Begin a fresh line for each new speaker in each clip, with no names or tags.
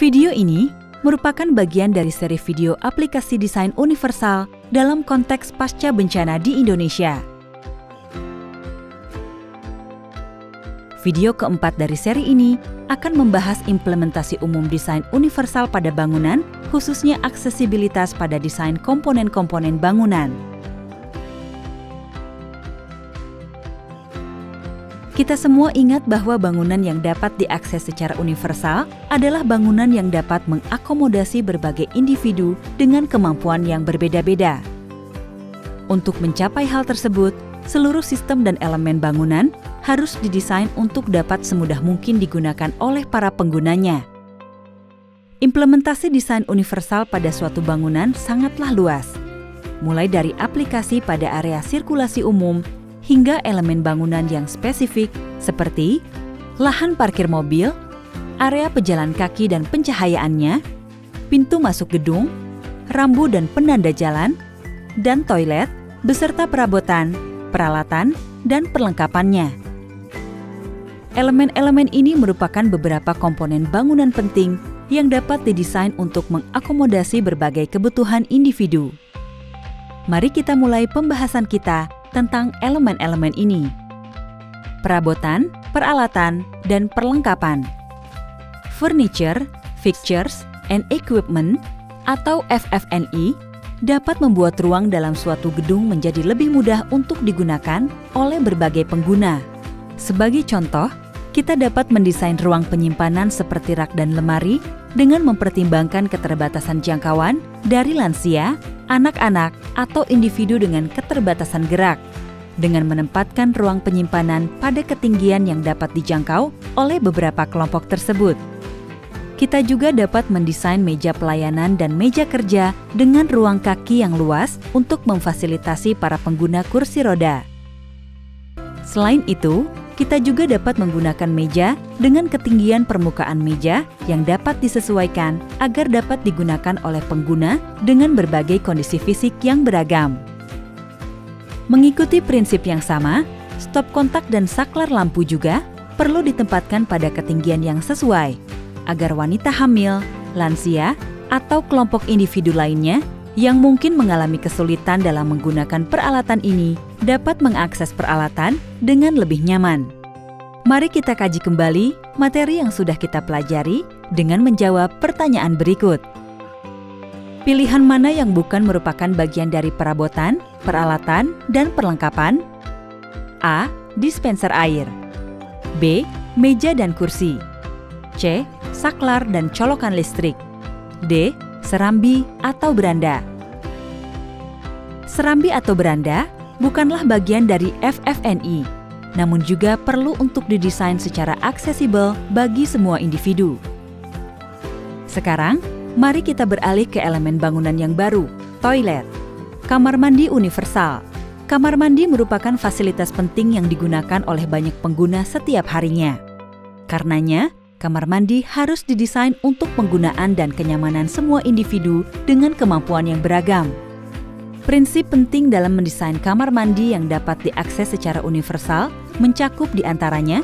Video ini merupakan bagian dari seri video aplikasi desain universal dalam konteks pasca bencana di Indonesia. Video keempat dari seri ini akan membahas implementasi umum desain universal pada bangunan, khususnya aksesibilitas pada desain komponen-komponen bangunan. Kita semua ingat bahwa bangunan yang dapat diakses secara universal adalah bangunan yang dapat mengakomodasi berbagai individu dengan kemampuan yang berbeda-beda. Untuk mencapai hal tersebut, seluruh sistem dan elemen bangunan harus didesain untuk dapat semudah mungkin digunakan oleh para penggunanya. Implementasi desain universal pada suatu bangunan sangatlah luas, mulai dari aplikasi pada area sirkulasi umum hingga elemen bangunan yang spesifik seperti lahan parkir mobil, area pejalan kaki dan pencahayaannya, pintu masuk gedung, rambu dan penanda jalan, dan toilet, beserta perabotan, peralatan, dan perlengkapannya. Elemen-elemen ini merupakan beberapa komponen bangunan penting yang dapat didesain untuk mengakomodasi berbagai kebutuhan individu. Mari kita mulai pembahasan kita tentang elemen-elemen ini. Perabotan, peralatan, dan perlengkapan. Furniture, Fixtures, and Equipment atau FF&E dapat membuat ruang dalam suatu gedung menjadi lebih mudah untuk digunakan oleh berbagai pengguna. Sebagai contoh, kita dapat mendesain ruang penyimpanan seperti rak dan lemari dengan mempertimbangkan keterbatasan jangkauan dari lansia, anak-anak, atau individu dengan keterbatasan gerak, dengan menempatkan ruang penyimpanan pada ketinggian yang dapat dijangkau oleh beberapa kelompok tersebut. Kita juga dapat mendesain meja pelayanan dan meja kerja dengan ruang kaki yang luas untuk memfasilitasi para pengguna kursi roda. Selain itu, kita juga dapat menggunakan meja dengan ketinggian permukaan meja yang dapat disesuaikan agar dapat digunakan oleh pengguna dengan berbagai kondisi fisik yang beragam. Mengikuti prinsip yang sama, stop kontak dan saklar lampu juga perlu ditempatkan pada ketinggian yang sesuai, agar wanita hamil, lansia, atau kelompok individu lainnya yang mungkin mengalami kesulitan dalam menggunakan peralatan ini dapat mengakses peralatan dengan lebih nyaman. Mari kita kaji kembali materi yang sudah kita pelajari dengan menjawab pertanyaan berikut. Pilihan mana yang bukan merupakan bagian dari perabotan, peralatan, dan perlengkapan? A. Dispenser air. B. Meja dan kursi. C. Saklar dan colokan listrik. D. Serambi atau beranda. Serambi atau beranda bukanlah bagian dari FF&E, namun juga perlu untuk didesain secara aksesibel bagi semua individu. Sekarang, mari kita beralih ke elemen bangunan yang baru, toilet. Kamar mandi universal. Kamar mandi merupakan fasilitas penting yang digunakan oleh banyak pengguna setiap harinya. Karenanya, kamar mandi harus didesain untuk penggunaan dan kenyamanan semua individu dengan kemampuan yang beragam. Prinsip penting dalam mendesain kamar mandi yang dapat diakses secara universal mencakup di antaranya,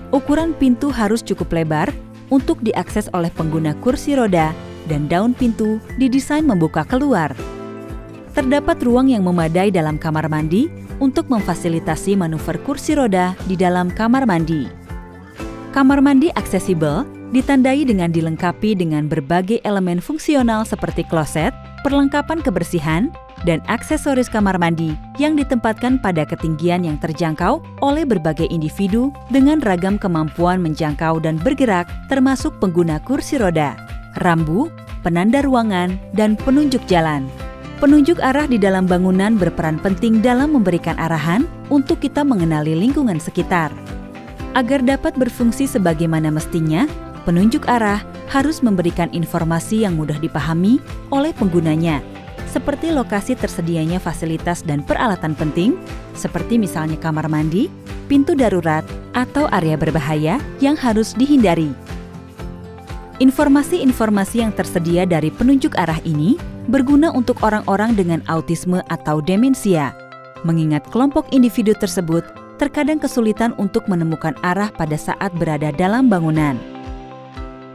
ukuran pintu harus cukup lebar untuk diakses oleh pengguna kursi roda dan daun pintu didesain membuka keluar. Terdapat ruang yang memadai dalam kamar mandi untuk memfasilitasi manuver kursi roda di dalam kamar mandi. Kamar mandi aksesibel ditandai dengan dilengkapi dengan berbagai elemen fungsional seperti kloset, perlengkapan kebersihan, dan aksesoris kamar mandi yang ditempatkan pada ketinggian yang terjangkau oleh berbagai individu dengan ragam kemampuan menjangkau dan bergerak termasuk pengguna kursi roda, rambu, penanda ruangan, dan penunjuk jalan. Penunjuk arah di dalam bangunan berperan penting dalam memberikan arahan untuk kita mengenali lingkungan sekitar. Agar dapat berfungsi sebagaimana mestinya, penunjuk arah harus memberikan informasi yang mudah dipahami oleh penggunanya, seperti lokasi tersedianya fasilitas dan peralatan penting, seperti misalnya kamar mandi, pintu darurat, atau area berbahaya yang harus dihindari. Informasi-informasi yang tersedia dari penunjuk arah ini berguna untuk orang-orang dengan autisme atau demensia, mengingat kelompok individu tersebut terkadang kesulitan untuk menemukan arah pada saat berada dalam bangunan.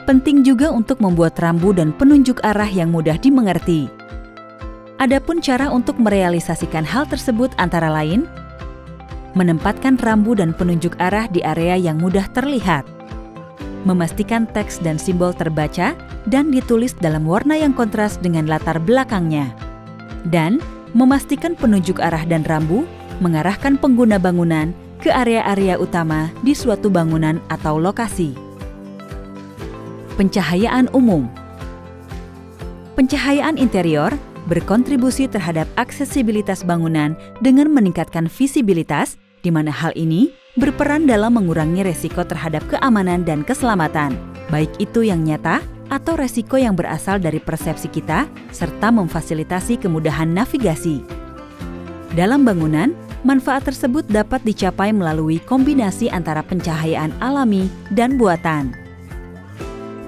penting juga untuk membuat rambu dan penunjuk arah yang mudah dimengerti. Adapun cara untuk merealisasikan hal tersebut antara lain, menempatkan rambu dan penunjuk arah di area yang mudah terlihat, memastikan teks dan simbol terbaca dan ditulis dalam warna yang kontras dengan latar belakangnya, dan memastikan penunjuk arah dan rambu mengarahkan pengguna bangunan ke area-area utama di suatu bangunan atau lokasi. Pencahayaan umum. Pencahayaan interior berkontribusi terhadap aksesibilitas bangunan dengan meningkatkan visibilitas, di mana hal ini berperan dalam mengurangi resiko terhadap keamanan dan keselamatan, baik itu yang nyata atau resiko yang berasal dari persepsi kita, serta memfasilitasi kemudahan navigasi. Dalam bangunan, manfaat tersebut dapat dicapai melalui kombinasi antara pencahayaan alami dan buatan.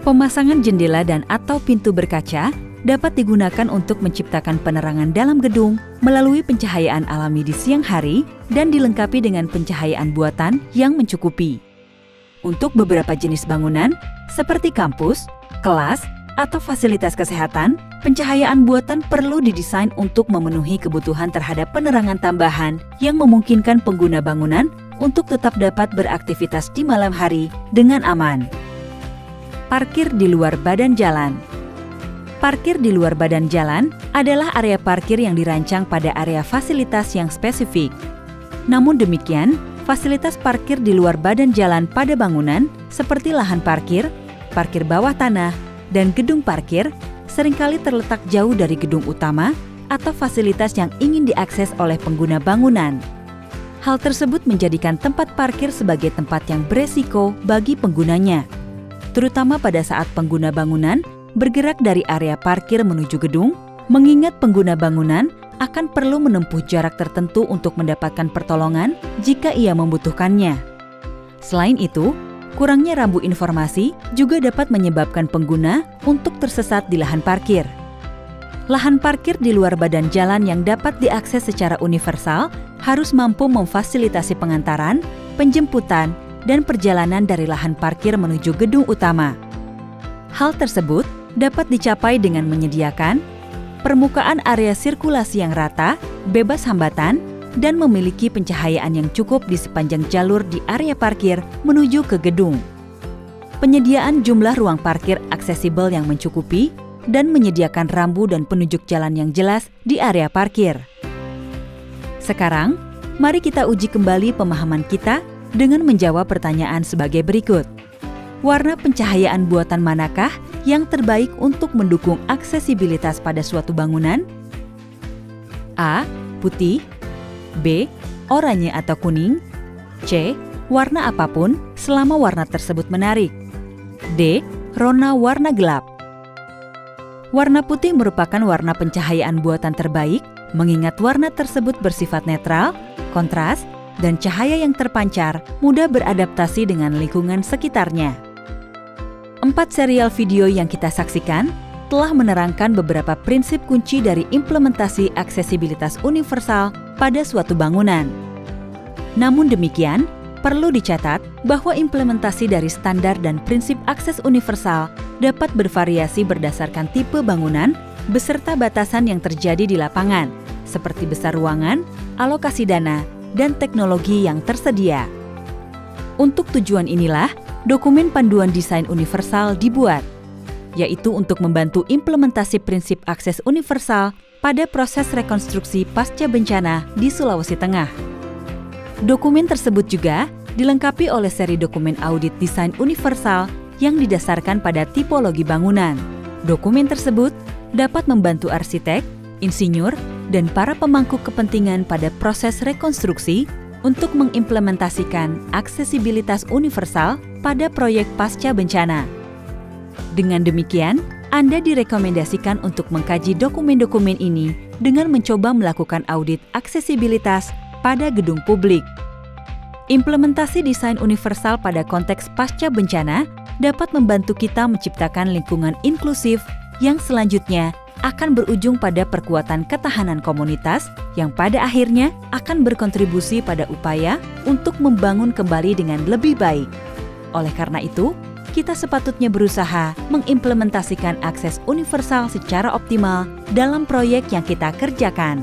Pemasangan jendela dan atau pintu berkaca dapat digunakan untuk menciptakan penerangan dalam gedung melalui pencahayaan alami di siang hari dan dilengkapi dengan pencahayaan buatan yang mencukupi. Untuk beberapa jenis bangunan, seperti kampus, kelas, atau fasilitas kesehatan, pencahayaan buatan perlu didesain untuk memenuhi kebutuhan terhadap penerangan tambahan yang memungkinkan pengguna bangunan untuk tetap dapat beraktivitas di malam hari dengan aman. Parkir di luar badan jalan. Parkir di luar badan jalan adalah area parkir yang dirancang pada area fasilitas yang spesifik. Namun demikian, fasilitas parkir di luar badan jalan pada bangunan seperti lahan parkir, parkir bawah tanah, dan gedung parkir seringkali terletak jauh dari gedung utama atau fasilitas yang ingin diakses oleh pengguna bangunan. Hal tersebut menjadikan tempat parkir sebagai tempat yang beresiko bagi penggunanya, terutama pada saat pengguna bangunan bergerak dari area parkir menuju gedung, mengingat pengguna bangunan akan perlu menempuh jarak tertentu untuk mendapatkan pertolongan jika ia membutuhkannya. Selain itu, kurangnya rambu informasi juga dapat menyebabkan pengguna untuk tersesat di lahan parkir. Lahan parkir di luar badan jalan yang dapat diakses secara universal harus mampu memfasilitasi pengantaran, penjemputan, dan perjalanan dari lahan parkir menuju gedung utama. Hal tersebut dapat dicapai dengan menyediakan permukaan area sirkulasi yang rata, bebas hambatan, dan memiliki pencahayaan yang cukup di sepanjang jalur di area parkir menuju ke gedung. Penyediaan jumlah ruang parkir aksesibel yang mencukupi dan menyediakan rambu dan penunjuk jalan yang jelas di area parkir. Sekarang, mari kita uji kembali pemahaman kita dengan menjawab pertanyaan sebagai berikut. Warna pencahayaan buatan manakah yang terbaik untuk mendukung aksesibilitas pada suatu bangunan? A. Putih. B. Oranye atau kuning. C. Warna apapun selama warna tersebut menarik. D. Rona warna gelap. Warna putih merupakan warna pencahayaan buatan terbaik, mengingat warna tersebut bersifat netral, kontras, dan cahaya yang terpancar mudah beradaptasi dengan lingkungan sekitarnya. 4 serial video yang kita saksikan telah menerangkan beberapa prinsip kunci dari implementasi aksesibilitas universal pada suatu bangunan. Namun demikian, perlu dicatat bahwa implementasi dari standar dan prinsip akses universal dapat bervariasi berdasarkan tipe bangunan beserta batasan yang terjadi di lapangan, seperti besar ruangan, alokasi dana, dan teknologi yang tersedia. Untuk tujuan inilah, dokumen panduan desain universal dibuat, yaitu untuk membantu implementasi prinsip akses universal pada proses rekonstruksi pasca bencana di Sulawesi Tengah. Dokumen tersebut juga dilengkapi oleh seri dokumen audit desain universal yang didasarkan pada tipologi bangunan. Dokumen tersebut dapat membantu arsitek, insinyur, dan para pemangku kepentingan pada proses rekonstruksi untuk mengimplementasikan aksesibilitas universal pada proyek pasca bencana. Dengan demikian, Anda direkomendasikan untuk mengkaji dokumen-dokumen ini dengan mencoba melakukan audit aksesibilitas pada gedung publik. Implementasi desain universal pada konteks pasca bencana dapat membantu kita menciptakan lingkungan inklusif yang selanjutnya akan berujung pada perkuatan ketahanan komunitas yang pada akhirnya akan berkontribusi pada upaya untuk membangun kembali dengan lebih baik. Oleh karena itu, kita sepatutnya berusaha mengimplementasikan akses universal secara optimal dalam proyek yang kita kerjakan.